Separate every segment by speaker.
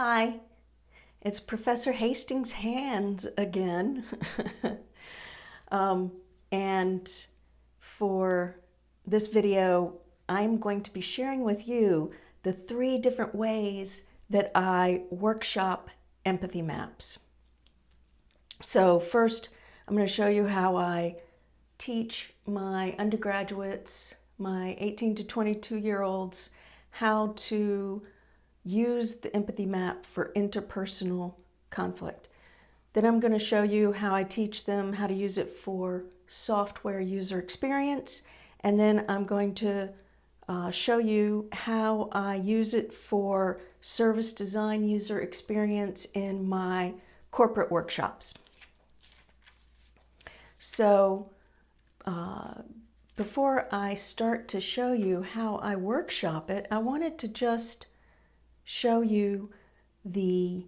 Speaker 1: Hi, it's Professor Hastings' hands again. um, and for this video, I'm going to be sharing with you the 3 different ways that I workshop empathy maps. So first, I'm going to show you how I teach my undergraduates, my 18 to 22-year-olds, how to use the empathy map for interpersonal conflict. Then I'm going to show you how I teach them how to use it for software user experience. And then I'm going to show you how I use it for service design user experience in my corporate workshops. So before I start to show you how I workshop it, I wanted to just show you the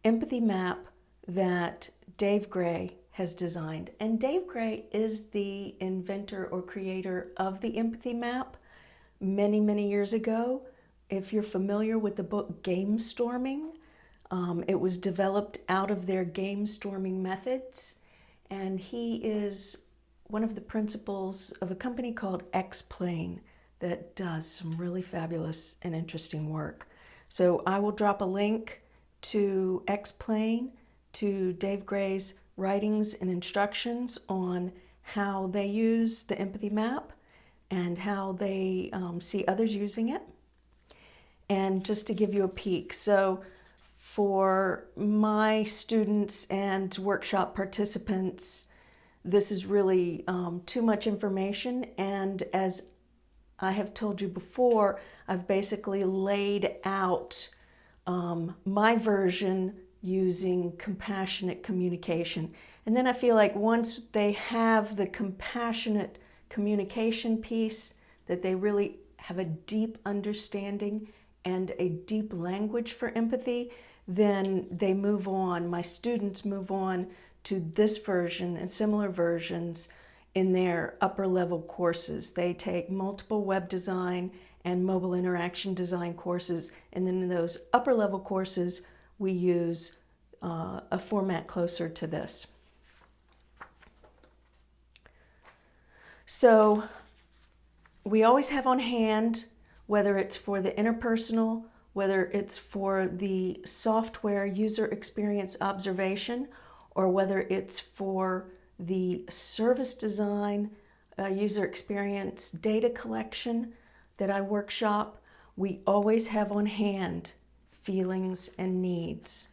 Speaker 1: empathy map that Dave Gray has designed. And Dave Gray is the inventor or creator of the empathy map many, many years ago. If you're familiar with the book Gamestorming, it was developed out of their gamestorming methods. And he is one of the principals of a company called Xplane that does some really fabulous and interesting work. So I will drop a link to Xplane, to Dave Gray's writings and instructions on how they use the empathy map and how they see others using it. And just to give you a peek, so for my students and workshop participants, this is really too much information, and as I have told you before, I've basically laid out my version using compassionate communication. And then I feel like once they have the compassionate communication piece, that they really have a deep understanding and a deep language for empathy, then they move on. My students move on to this version and similar versions in their upper level courses. They take multiple web design and mobile interaction design courses, and then in those upper level courses we use a format closer to this. So we always have on hand, whether it's for the interpersonal, whether it's for the software user experience observation, or whether it's for the service design user experience data collection that I workshop, we always have on hand feelings and needs.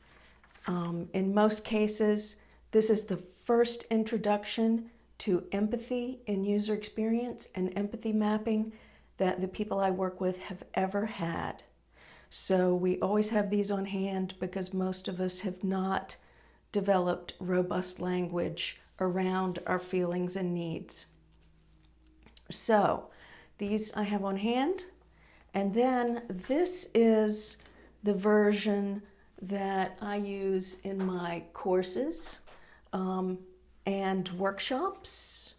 Speaker 1: In most cases, this is the first introduction to empathy in user experience and empathy mapping that the people I work with have ever had. So we always have these on hand because most of us have not developed robust language around our feelings and needs. So these I have on hand, and then this is the version that I use in my courses and workshops.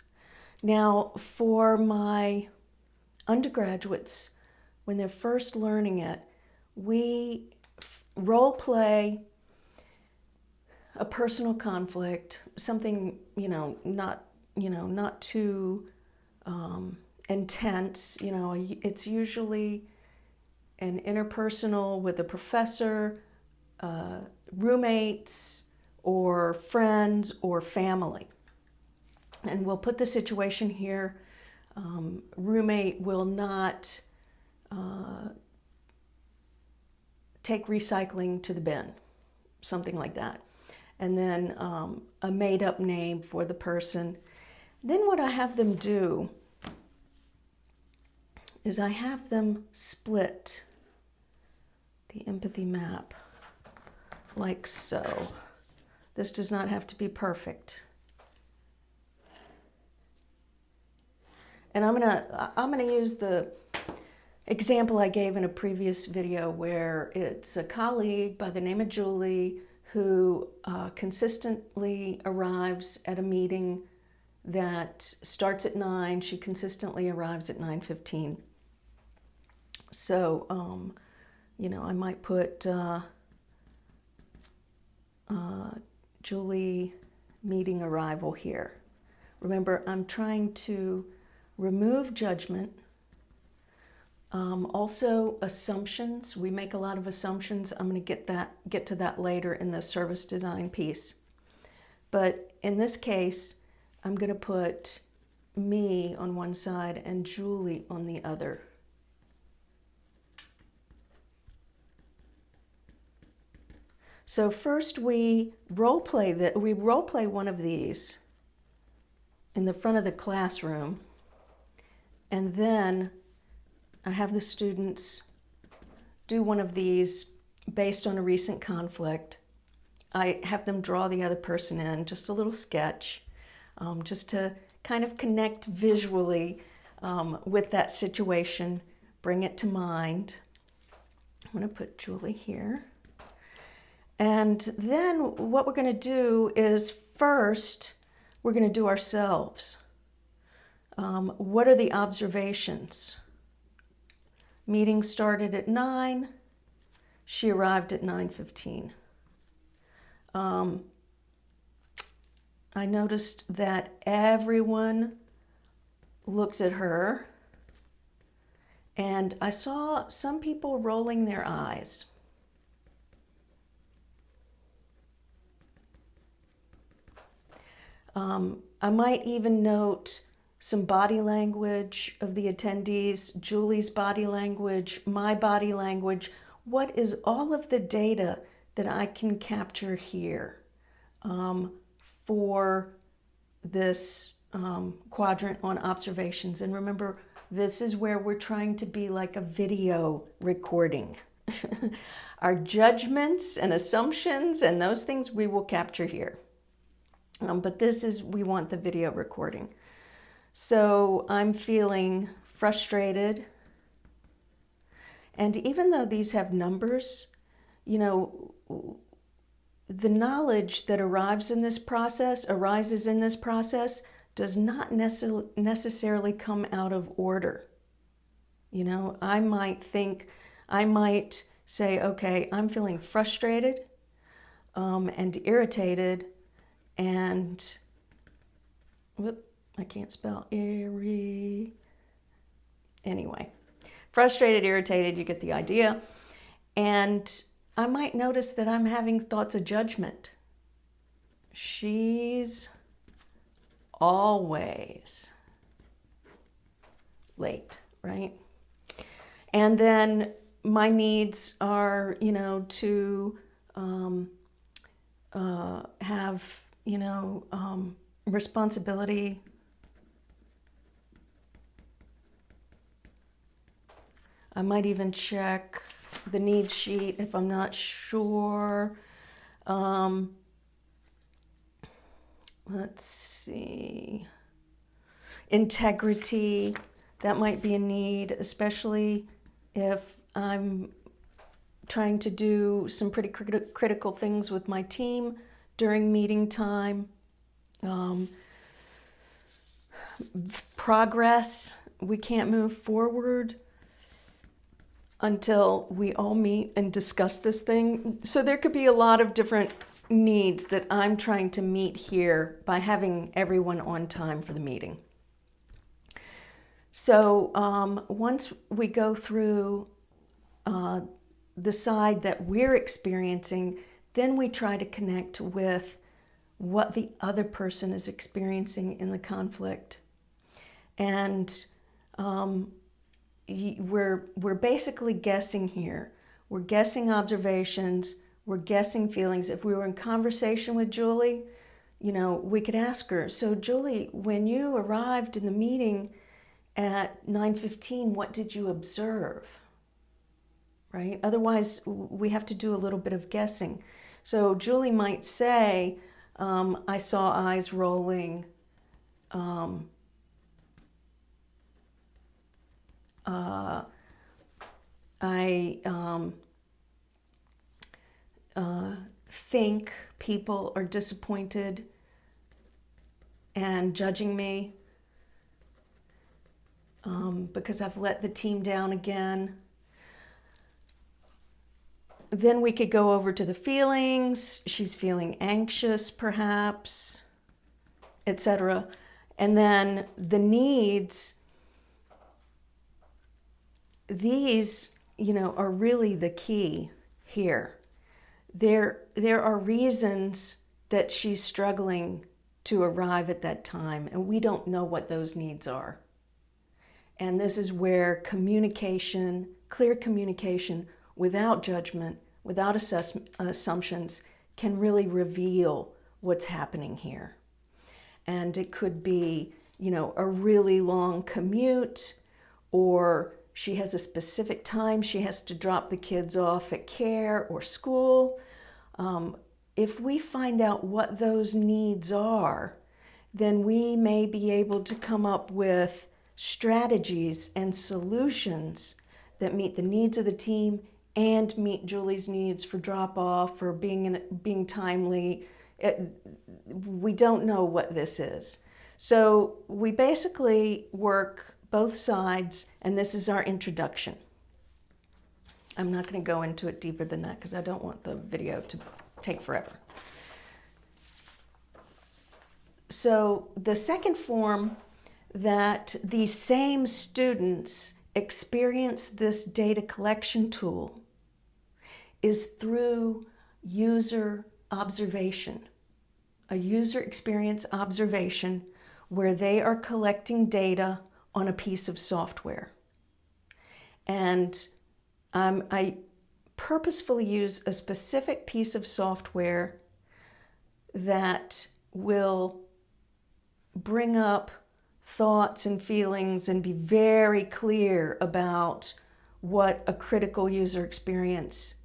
Speaker 1: Now for my undergraduates, when they're first learning it, we role play a personal conflict, something, not too intense. It's usually an interpersonal with a professor, roommates, or friends, or family. And we'll put the situation here. Roommate will not take recycling to the bin, something like that. And then a made-up name for the person. Then what I have them do is I have them split the empathy map like so. This does not have to be perfect. And I'm gonna use the example I gave in a previous video where it's a colleague by the name of Julie who consistently arrives at a meeting that starts at 9. She consistently arrives at 9:15. So, I might put Julie meeting arrival here. Remember, I'm trying to remove judgment. Also assumptions. We make a lot of assumptions. I'm going to get to that later in the service design piece. But in this case, I'm going to put me on one side and Julie on the other. So first we role play one of these in the front of the classroom, and then I have the students do one of these based on a recent conflict. I have them draw the other person in, just a little sketch, just to kind of connect visually with that situation, bring it to mind. I'm going to put Julie here. And then what we're going to do is first, we're going to do ourselves. What are the observations? Meeting started at 9. She arrived at 9:15. I noticed that everyone looked at her, and I saw some people rolling their eyes. I might even note some body language of the attendees, Julie's body language, my body language. What is all of the data that I can capture here for this quadrant on observations? And remember, this is where we're trying to be like a video recording. Our judgments and assumptions and those things we will capture here. But this is, we want the video recording. So I'm feeling frustrated. And even though these have numbers, you know, the knowledge that arises in this process does not necessarily come out of order. You know, I might say, okay, I'm feeling frustrated and irritated, and I can't spell anyway, frustrated, irritated, you get the idea. And I might notice that I'm having thoughts of judgment. She's always late, right? And then my needs are, you know, to have, you know, responsibility. I might even check the needs sheet if I'm not sure. Let's see. Integrity, that might be a need, especially if I'm trying to do some pretty critical things with my team during meeting time. Progress, we can't move forward until we all meet and discuss this thing. So there could be a lot of different needs that I'm trying to meet here by having everyone on time for the meeting. So once we go through the side that we're experiencing, then we try to connect with what the other person is experiencing in the conflict. And we're basically guessing here. We're guessing observations, we're guessing feelings. If we were in conversation with Julie, you know, we could ask her, so Julie, when you arrived in the meeting at 9:15, what did you observe? Right? Otherwise, we have to do a little bit of guessing. So Julie might say, I saw eyes rolling. I think people are disappointed and judging me because I've let the team down again. Then we could go over to the feelings. She's feeling anxious, perhaps, etc. And then the needs, these, are really the key here. There are reasons that she's struggling to arrive at that time, and we don't know what those needs are. And this is where communication, clear communication, without judgment, without assumptions, can really reveal what's happening here. And it could be, a really long commute, or she has a specific time she has to drop the kids off at care or school. If we find out what those needs are, then we may be able to come up with strategies and solutions that meet the needs of the team and meet Julie's needs for drop-off or being timely. We don't know what this is. So we basically work both sides, and this is our introduction. I'm not going to go into it deeper than that because I don't want the video to take forever. So the second form that these same students experience this data collection tool is through user observation, a user experience observation where they are collecting data on a piece of software. And I purposefully use a specific piece of software that will bring up thoughts and feelings and be very clear about what a critical user experience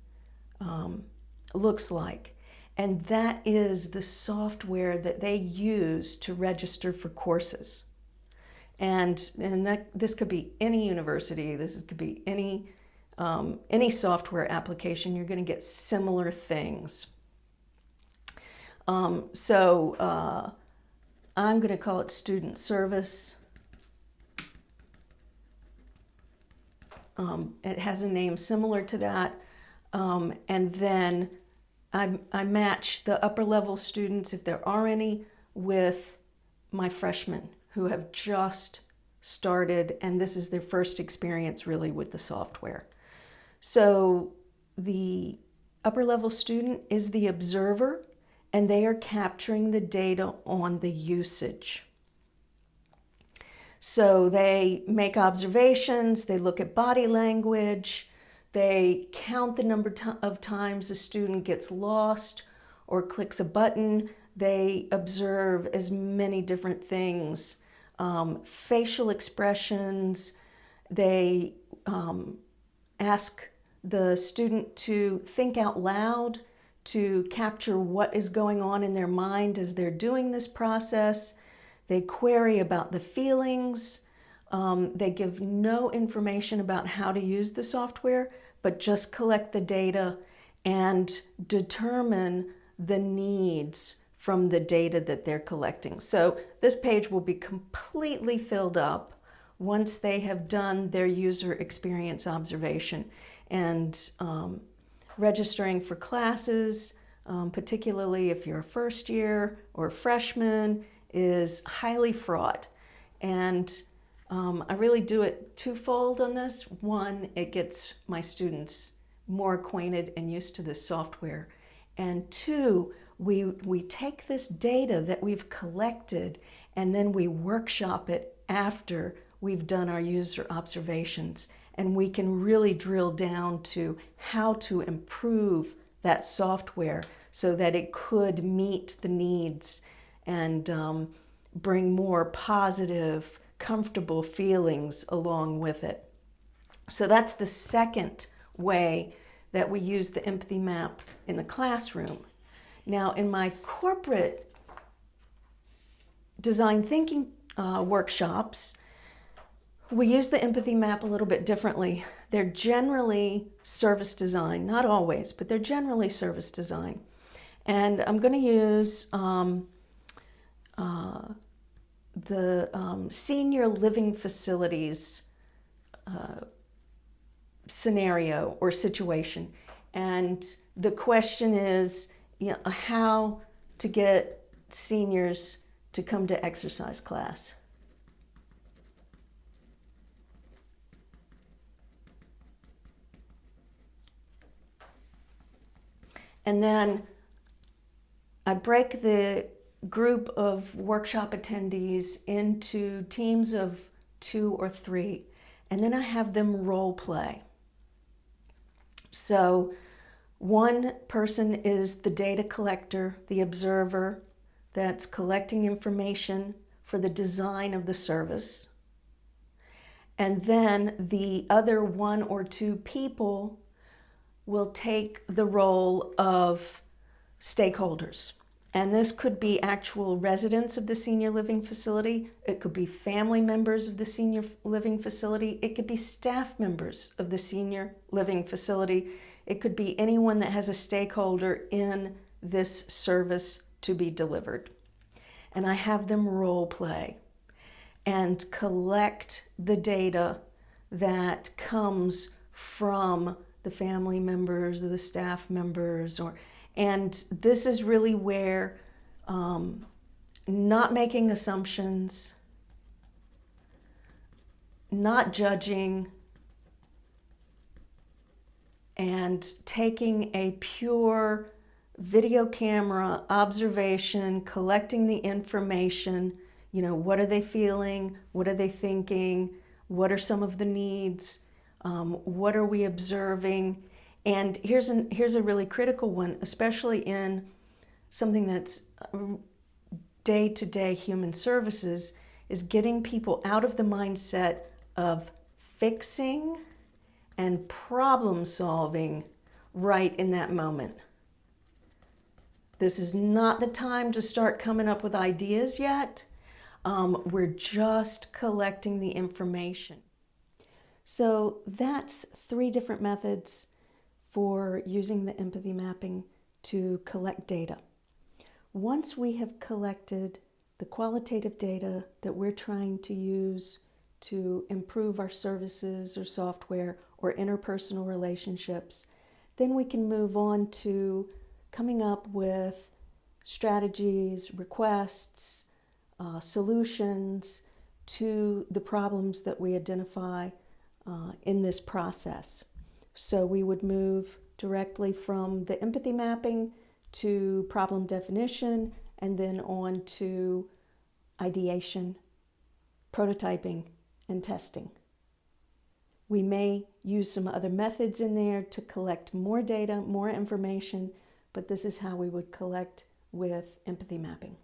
Speaker 1: looks like. And that is the software that they use to register for courses. And this could be any university, this could be any software application. You're going to get similar things. So I'm going to call it student service. It has a name similar to that. And then I match the upper level students, if there are any, with my freshmen who have just started, and this is their first experience really with the software. So the upper level student is the observer, and they are capturing the data on the usage. So they make observations, they look at body language, they count the number of times a student gets lost or clicks a button. They observe as many different things, facial expressions. They ask the student to think out loud to capture what is going on in their mind as they're doing this process. They query about the feelings. They give no information about how to use the software, but just collect the data and determine the needs from the data that they're collecting. So this page will be completely filled up once they have done their user experience observation. And registering for classes, particularly if you're a first year or a freshman, is highly fraught. And I really do it twofold on this. One, it gets my students more acquainted and used to this software. And two, we take this data that we've collected and then we workshop it after we've done our user observations. And we can really drill down to how to improve that software so that it could meet the needs and bring more positive, comfortable feelings along with it. So that's the second way that we use the empathy map in the classroom. Now, in my corporate design thinking workshops, we use the empathy map a little bit differently. They're generally service design, not always, but they're generally service design. And I'm going to use the senior living facilities scenario or situation. And the question is, how to get seniors to come to exercise class. And then I break the group of workshop attendees into teams of 2 or 3, and then I have them role play. So one person is the data collector, the observer that's collecting information for the design of the service. And then the other 1 or 2 people will take the role of stakeholders. And this could be actual residents of the senior living facility. It could be family members of the senior living facility. It could be staff members of the senior living facility. It could be anyone that has a stakeholder in this service to be delivered. And I have them role play and collect the data that comes from the family members, the staff members, and this is really where not making assumptions, not judging, and taking a pure video camera observation, collecting the information, what are they feeling, what are they thinking, what are some of the needs, what are we observing. And here's a really critical one, especially in something that's day-to-day human services, is getting people out of the mindset of fixing and problem solving right in that moment. This is not the time to start coming up with ideas yet. We're just collecting the information. So that's 3 different methods for using the empathy mapping to collect data. Once we have collected the qualitative data that we're trying to use to improve our services or software or interpersonal relationships, then we can move on to coming up with strategies, requests, solutions to the problems that we identify in this process. So we would move directly from the empathy mapping to problem definition, and then on to ideation, prototyping, and testing. We may use some other methods in there to collect more data, more information, but this is how we would collect with empathy mapping.